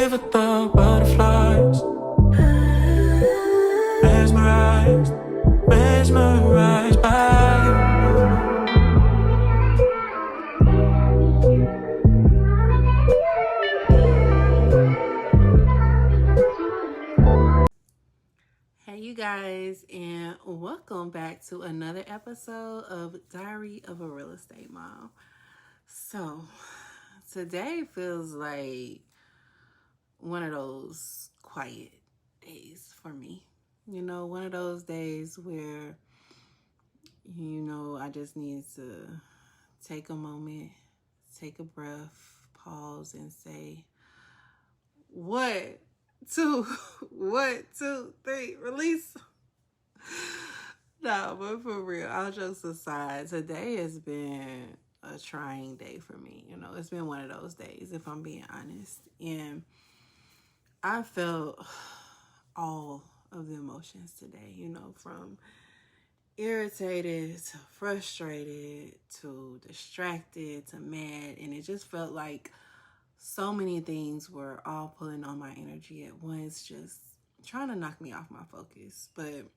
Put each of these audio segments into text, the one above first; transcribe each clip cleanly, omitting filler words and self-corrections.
live with the butterflies. Mesmerized, mesmerized by you. Hey, you guys, and welcome back to another episode of Diary of a Real Estate Mom. So, today feels like one of those quiet days for me. You know, one of those days where, I just need to take a moment, take a breath, pause, and say, what, two, what, two, three, release. No, but for real, all jokes aside, today has been a trying day for me. You know, it's been one of those days, if I'm being honest. And I felt all of the emotions today, from irritated to frustrated to distracted to mad. And it just felt like so many things were all pulling on my energy at once, just trying to knock me off my focus. But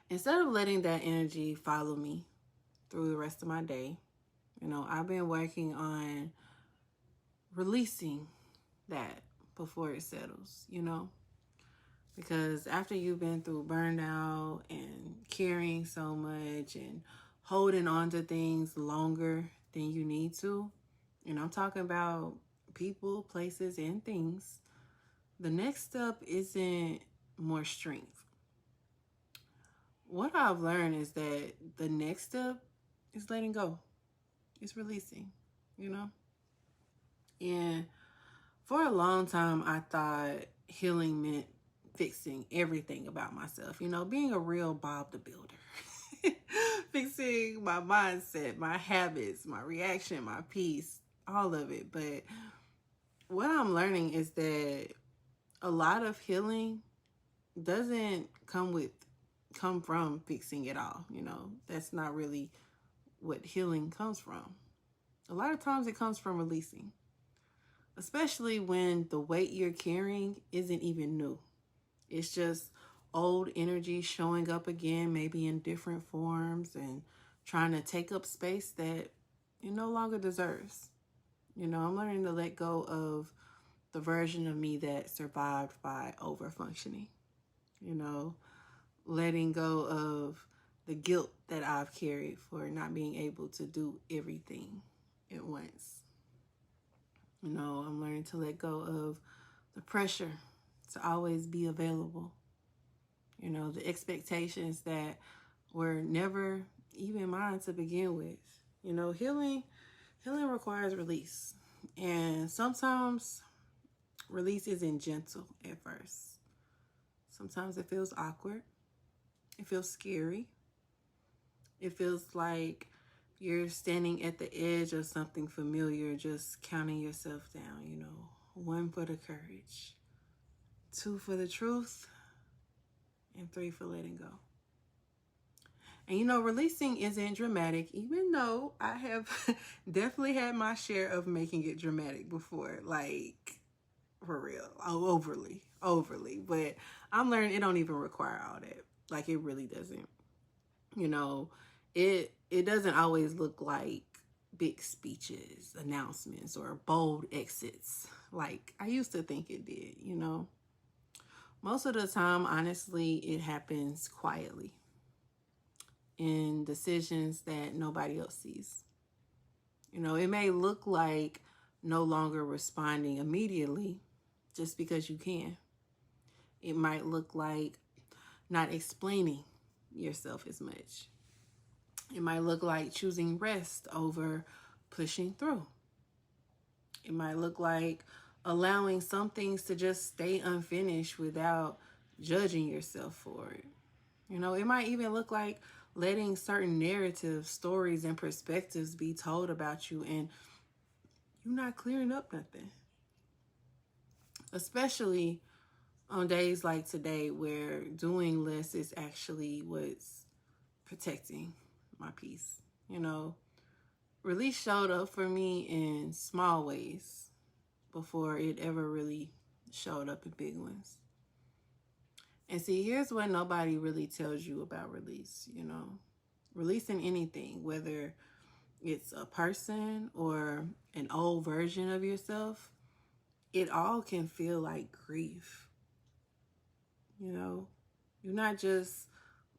instead of letting that energy follow me through the rest of my day, I've been working on releasing that before it settles, because after you've been through burnout and carrying so much and holding on to things longer than you need to, I'm talking about people, places, and things, the next step isn't more strength. What I've learned is that the next step is letting go. It's releasing, And for a long time, I thought healing meant fixing everything about myself, being a real Bob the Builder. Fixing my mindset, my habits, my reaction, my peace, all of it. But what I'm learning is that a lot of healing doesn't come from fixing it all. That's not really what healing comes from. A lot of times it comes from releasing, especially when the weight you're carrying isn't even new. It's just old energy showing up again, maybe in different forms, and trying to take up space that it no longer deserves. I'm learning to let go of the version of me that survived by overfunctioning. Letting go of the guilt that I've carried for not being able to do everything at once. I'm learning to let go of the pressure to always be available. The expectations that were never even mine to begin with. Healing requires release. And sometimes release isn't gentle at first. Sometimes it feels awkward. It feels scary. It feels like you're standing at the edge of something familiar, just counting yourself down, 1 for the courage, 2 for the truth, and 3 for letting go. And releasing isn't dramatic, even though I have definitely had my share of making it dramatic before, like for real, overly. But I'm learning it don't even require all that. Like it really doesn't. It doesn't always look like big speeches, announcements, or bold exits like I used to think it did, Most of the time, honestly, it happens quietly in decisions that nobody else sees. It may look like no longer responding immediately just because you can. It might look like not explaining yourself as much. It might look like choosing rest over pushing through. It might look like allowing some things to just stay unfinished without judging yourself for it. It might even look like letting certain narratives, stories, and perspectives be told about you and you're not clearing up nothing. Especially on days like today where doing less is actually what's protecting my peace. Release showed up for me in small ways, before it ever really showed up in big ones. And see, here's what nobody really tells you about release, releasing anything, whether it's a person or an old version of yourself, it all can feel like grief. You're not just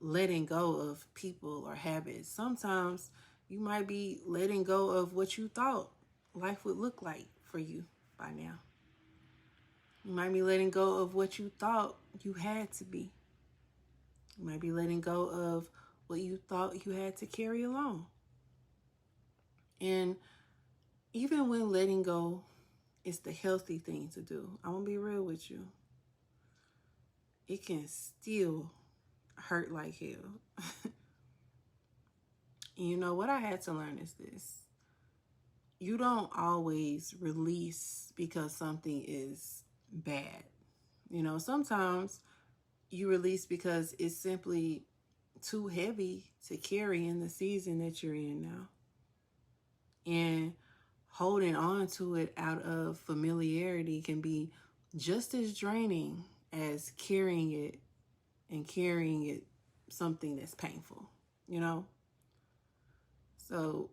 letting go of people or habits. Sometimes you might be letting go of what you thought life would look like for you by now. You might be letting go of what you thought you had to be. You might be letting go of what you thought you had to carry along. And even when letting go is the healthy thing to do, I'm going to be real with you, it can still hurt like hell. And what I had to learn is this. You don't always release because something is bad. Sometimes you release because it's simply too heavy to carry in the season that you're in now. And holding on to it out of familiarity can be just as draining as carrying it something that's painful, So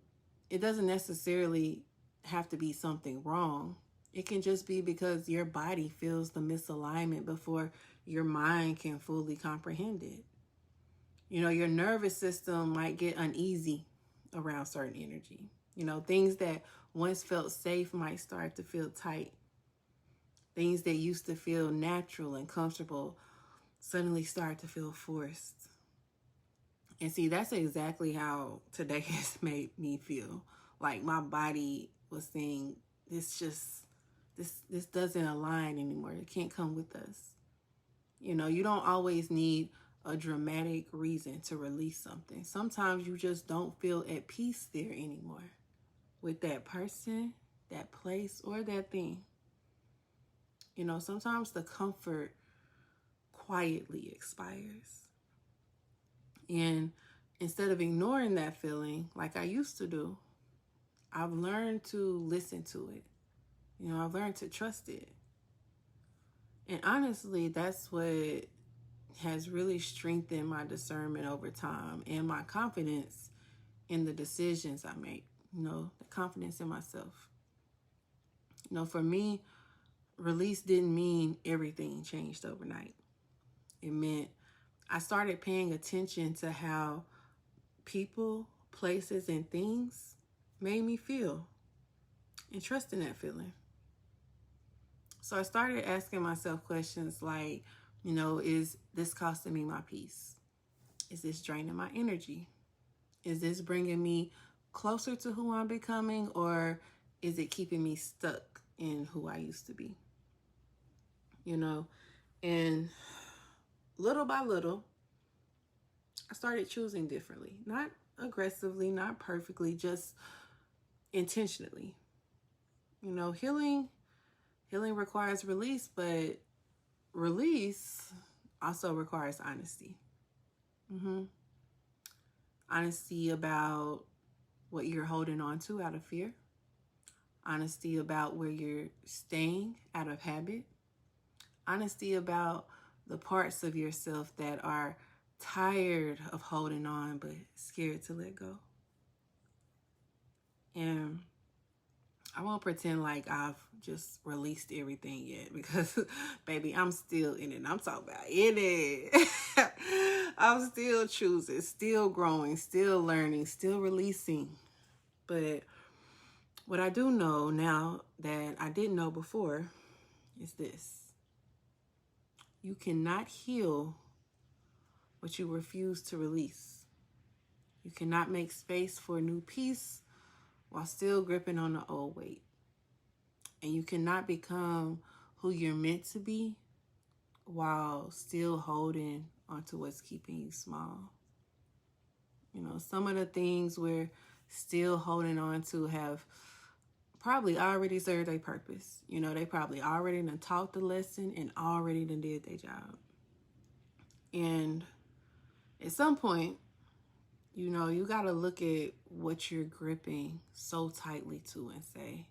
it doesn't necessarily have to be something wrong. It can just be because your body feels the misalignment before your mind can fully comprehend it. Your nervous system might get uneasy around certain energy. Things that once felt safe might start to feel tight. Things that used to feel natural and comfortable suddenly start to feel forced. And see, that's exactly how today has made me feel. Like my body was saying, this doesn't align anymore. It can't come with us. You don't always need a dramatic reason to release something. Sometimes you just don't feel at peace there anymore with that person, that place, or that thing. Sometimes the comfort quietly expires. And instead of ignoring that feeling like I used to do, I've learned to listen to it. I've learned to trust it. And honestly, that's what has really strengthened my discernment over time and my confidence in the decisions I make, the confidence in myself. For me, release didn't mean everything changed overnight. It meant I started paying attention to how people, places, and things made me feel and trusting that feeling. So I started asking myself questions like, is this costing me my peace? Is this draining my energy? Is this bringing me closer to who I'm becoming, or is it keeping me stuck in who I used to be? And little by little, I started choosing differently. Not aggressively, not perfectly, just intentionally. Healing requires release, but release also requires honesty. Honesty about what you're holding on to out of fear. Honesty about where you're staying out of habit. Honesty about the parts of yourself that are tired of holding on but scared to let go. And I won't pretend like I've just released everything yet, because baby, I'm still in it. I'm talking about in it. I'm still choosing, still growing, still learning, still releasing. But what I do know now that I didn't know before is this. You cannot heal what you refuse to release. You cannot make space for a new peace while still gripping on the old weight. And you cannot become who you're meant to be while still holding onto what's keeping you small. Some of the things we're still holding on to have probably already served their purpose. They probably already done taught the lesson and already done did their job. And at some point, you got to look at what you're gripping so tightly to and say,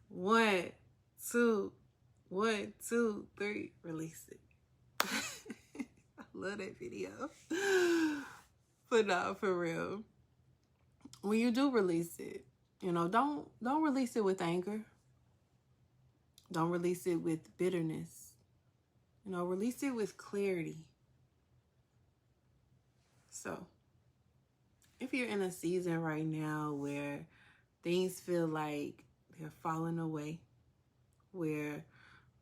1, 2, 1, 2, 3, release it. I love that video. But no, for real. When you do release it, don't release it with anger. Don't release it with bitterness. Release it with clarity. So, if you're in a season right now where things feel like they're falling away, where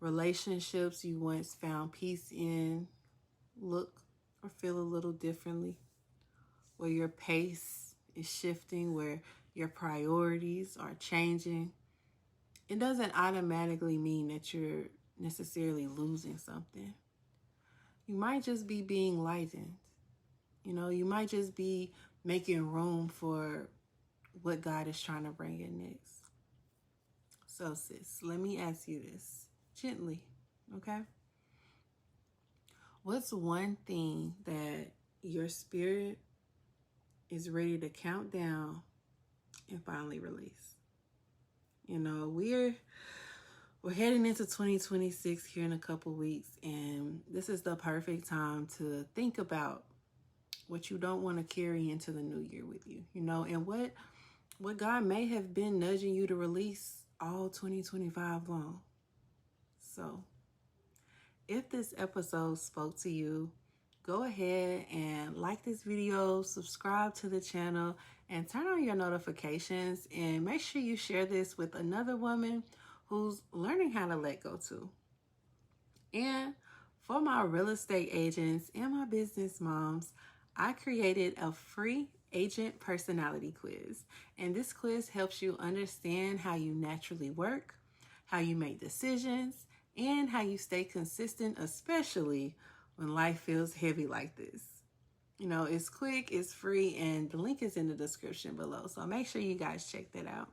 relationships you once found peace in look or feel a little differently, where your pace is shifting, where your priorities are changing, it doesn't automatically mean that you're necessarily losing something. You might just be being lightened. You might just be making room for what God is trying to bring in next. So, sis, let me ask you this gently, okay? What's one thing that your spirit is ready to count down and finally release? We're heading into 2026 here in a couple weeks, and this is the perfect time to think about what you don't want to carry into the new year with you, and what God may have been nudging you to release all 2025 long. So, if this episode spoke to you, go ahead and like this video, subscribe to the channel, and turn on your notifications, and make sure you share this with another woman who's learning how to let go too. And for my real estate agents and my business moms, I created a free agent personality quiz. And this quiz helps you understand how you naturally work, how you make decisions, and how you stay consistent, especially when life feels heavy like this. It's quick, it's free, and the link is in the description below. So make sure you guys check that out.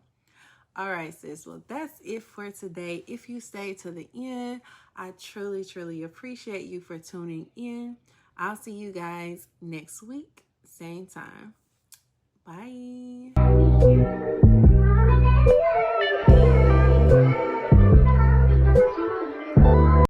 All right, sis. Well, that's it for today. If you stayed to the end, I truly, truly appreciate you for tuning in. I'll see you guys next week, same time. Bye.